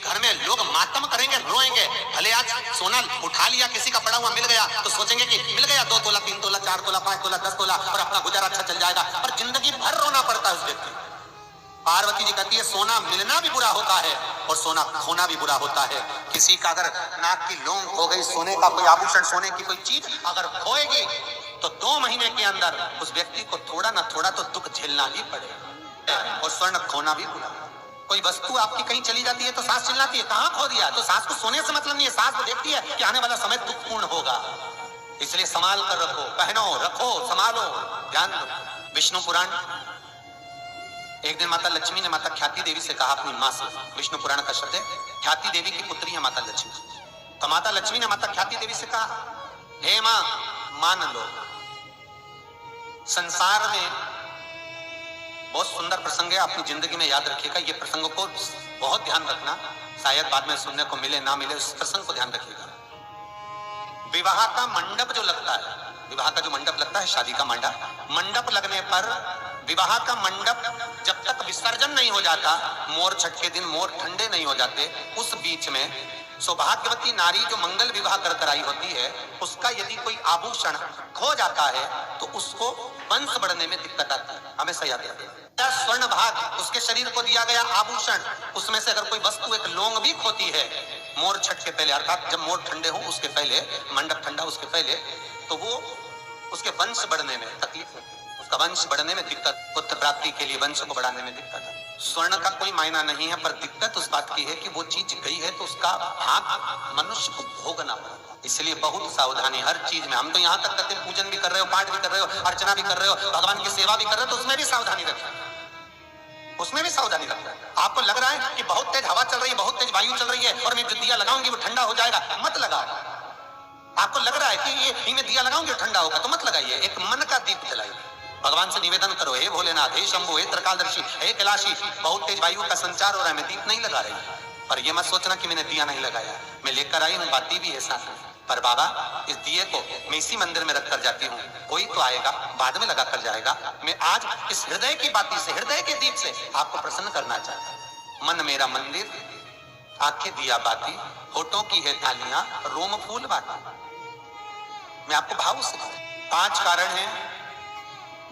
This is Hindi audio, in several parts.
घर में लोग मातम करेंगे, रोएंगे। भले आज सोना उठा लिया, किसी का पड़ा हुआ मिल गया तो सोचेंगे कि मिल गया 2 तोला, 3 तोला, 4 तोला, 5 तोला, 10 तोला और अपना गुजारा अच्छा चल जाएगा, पर जिंदगी भर रोना पड़ता है उस व्यक्ति। पार्वती जी कहती है सोना मिलना भी बुरा होता है और सोना खोना भी बुरा होता है। किसी का अगर नाक की लौंग हो गई, सोने का कोई आभूषण, सोने की कोई चीज अगर खोएगी तो 2 महीने के अंदर उस व्यक्ति को थोड़ा ना थोड़ा तो दुख झेलना ही पड़ेगा, और स्वर्ण खोना भी बुरा। कोई वस्तु आपकी कहीं चली जाती है तो सांस चिल्लाती है, कहां खो दिया? तो सांस को सोने से मतलब नहीं है, सांस को देखती है कि आने वाला समय दुखपूर्ण होगा, इसलिए संभाल कर रखो, पहनो, रखो, संभालो, ध्यान दो। विष्णु पुराण, एक दिन माता लक्ष्मी ने माता ख्याति देवी से कहा अपनी मां से, विष्णु पुराण का शब्द है, ख्याति देवी की पुत्री है माता लक्ष्मी। तो माता लक्ष्मी ने माता ख्याति देवी से कहा, हे मां, मान लो, संसार में बहुत सुंदर प्रसंग है, अपनी जिंदगी में याद रखिएगा, ये प्रसंग को बहुत ध्यान रखना, शायद बाद में सुनने को मिले ना मिले, उस प्रसंग को ध्यान रखिएगा। विवाह का मंडप जो लगता है, विवाह का जो मंडप लगता है, शादी का मंडप लगने पर विवाह का मंडप जब तक विसर्जन नहीं हो जाता, मोर छठ के दिन मोर ठंडे नहीं हो जाते, उस बीच में सौभाग्यवती नारी जो मंगल विवाह कर आई होती है, उसका यदि कोई आभूषण खो जाता है तो उसको वंश बढ़ने में दिक्कत आती है, हमेशा याद रखिए। स्वर्ण भाग, उसके शरीर को दिया गया आभूषण, उसमें से अगर कोई वस्तु एक लौंग भी खोती है मोर छठ के पहले, अर्थात जब मोर ठंडे हो उसके पहले, मंडप ठंडा उसके पहले, तो वो उसके वंश बढ़ने में तकलीफ है, उसका वंश बढ़ने में दिक्कत, पुत्र प्राप्ति के लिए वंश को बढ़ाने में दिक्कत है। स्वर्ण का कोई मायना नहीं है, पर दिक्कत उस बात की है कि वो चीज गई है तो उसका भाग मनुष्य को भोगना पड़ता है। इसलिए बहुत सावधानी हर चीज में। हम तो यहाँ तक करते पूजन भी कर रहे हो, पाठ भी कर रहे हो, अर्चना भी कर रहे हो, भगवान की सेवा भी कर रहे हो, तो उसमें भी सावधानी रखें, उसमें भी सावधानी रखें। आपको लग रहा है कि बहुत तेज हवा चल रही है, बहुत तेज वायु चल रही है और मैं जो दिया लगाऊंगी वो ठंडा हो जाएगा, मत लगाओ। आपको लग रहा है कि ये इनमें दिया लगाऊंगी ठंडा होगा, तो मत लगाइए, एक मन का दीप जलाइए, भगवान से निवेदन करो, हे भोलेनाथ, हे शंभु, हे त्रिकालदर्शी, हे कैलाशी, बहुत तेज वायु का संचार हो रहा है, मैं दीप नहीं लगा रही, पर ये मत सोचना कि मैंने दिया नहीं लगाया, मैं लेकर आई हूँ, बाती भी है साथ में, पर बाबा इस दिए को मैं इसी मंदिर में रख कर जाती हूँ, कोई तो आएगा बाद में लगा कर जाएगा, मैं आज इस हृदय की बाती से, हृदय के दीप से आपको प्रसन्न करना चाहता हूँ। मन मेरा मंदिर, आंखें दिया बाती, होठों की है तालियां, रोम फूल बाती। मैं आपको भाव से 5 कारण हैं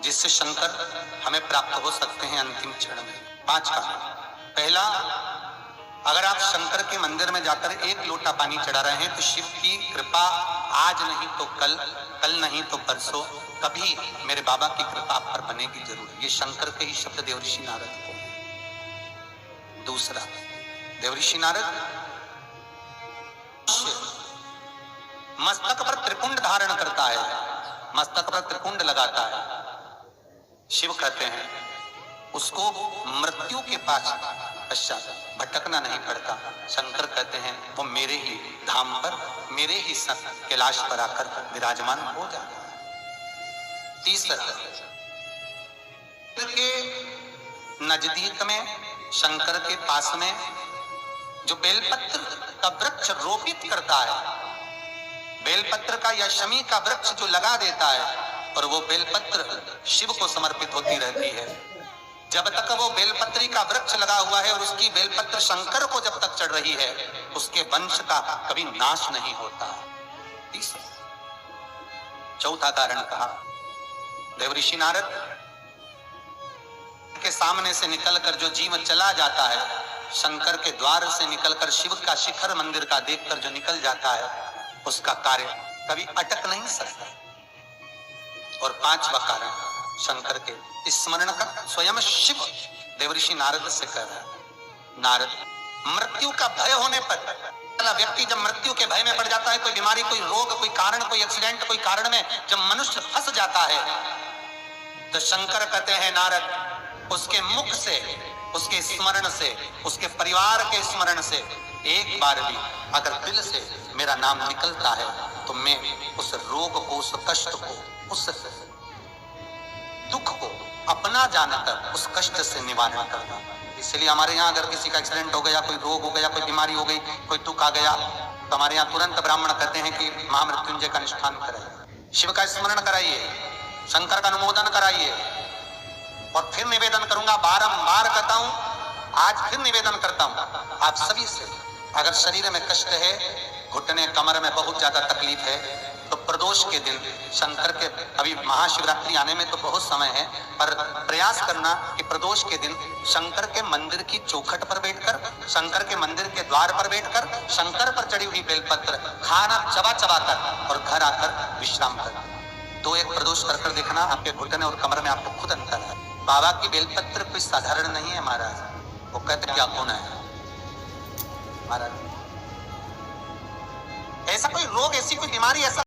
जिससे शंकर हमें प्राप्त हो सकते हैं अंतिम क्षण में। 5 कारण। पहला, अगर आप शंकर के मंदिर में जाकर 1 लोटा पानी चढ़ा रहे हैं तो शिव की कृपा आज नहीं तो कल, कल नहीं तो परसों, कभी मेरे बाबा की कृपा आप पर बनेगी जरूर। ये शंकर के ही शब्द देवऋषि नारद को। दूसरा, देवऋषि नारद मस्तक पर त्रिपुंड धारण करता है, मस्तक पर त्रिपुंड लगाता है। शिव कहते हैं उसको मृत्यु के पास पश्चात भटकना नहीं पड़ता। शंकर कहते हैं वो मेरे ही धाम पर, मेरे ही संग कैलाश पर आकर विराजमान हो जाता है। तीसरा, के नजदीक में, शंकर के पास में जो बेलपत्र का वृक्ष रोपित करता है, बेलपत्र का या शमी का वृक्ष जो लगा देता है और वो बेलपत्र शिव को समर्पित होती रहती है, जब तक वो बेलपत्री का वृक्ष लगा हुआ है और उसकी बेलपत्र शंकर को जब तक चढ़ रही है, उसके वंश का कभी नाश नहीं होता। चौथा कारण कहा, देवऋषि नारद के सामने से निकलकर जो जीव चला जाता है, शंकर के द्वार से निकलकर शिव का शिखर मंदिर का देखकर जो निकल जाता है, उसका कार्य कभी अटक नहीं सकता। और 5वां कारण, शंकर के स्मरण का स्वयं शिव देवऋषि नारद से कह रहा है। नारद, मृत्यु का भय होने पर व्यक्ति जब मृत्यु के भय में पड़ जाता है, कोई बीमारी, कोई रोग, कोई कारण, कोई एक्सीडेंट, कोई कारण में जब मनुष्य फंस जाता है, तो शंकर कहते हैं नारद, उसके मुख से, उसके स्मरण से, उसके परिवार के स्मरण से एक बार भी अगर दिल से मेरा नाम निकलता है तो मैं उस रोग को, उस कष्ट को, उस दुख को अपना जानकर उस कष्ट से निवारण करता। इसलिए हमारे यहाँ अगर किसी का एक्सीडेंट हो गया, कोई रोग हो गया, कोई बीमारी हो गई, कोई दुख आ गया, तो हमारे यहाँ तुरंत ब्राह्मण कहते हैं कि महामृत्युंजय का अनुष्ठान कराइए, शिव का स्मरण कराइए, शंकर का अनुमोदन कराइए। और फिर निवेदन करूंगा, बारंबार कहता हूं, आज फिर निवेदन करता हूं आप सभी से, अगर शरीर में कष्ट है, घुटने कमर में बहुत ज्यादा तकलीफ है, तो प्रदोष के दिन शंकर के, अभी महाशिवरात्रि आने में तो बहुत समय है, पर प्रयास करना कि प्रदोष के दिन शंकर के मंदिर की चौखट पर बैठकर, शंकर के मंदिर के द्वार पर बैठकर शंकर पर चढ़ी हुई बेलपत्र खाना चबा चबा कर और घर आकर विश्राम कर तो एक प्रदोष कर देखना, आपके घुटने और कमर में आपको खुद अंतर है। बाबा की बेलपत्र कोई साधारण नहीं है महाराज, वो कहते क्या गुण है महाराज। ऐसा कोई रोग, ऐसी कोई बीमारी, ऐसा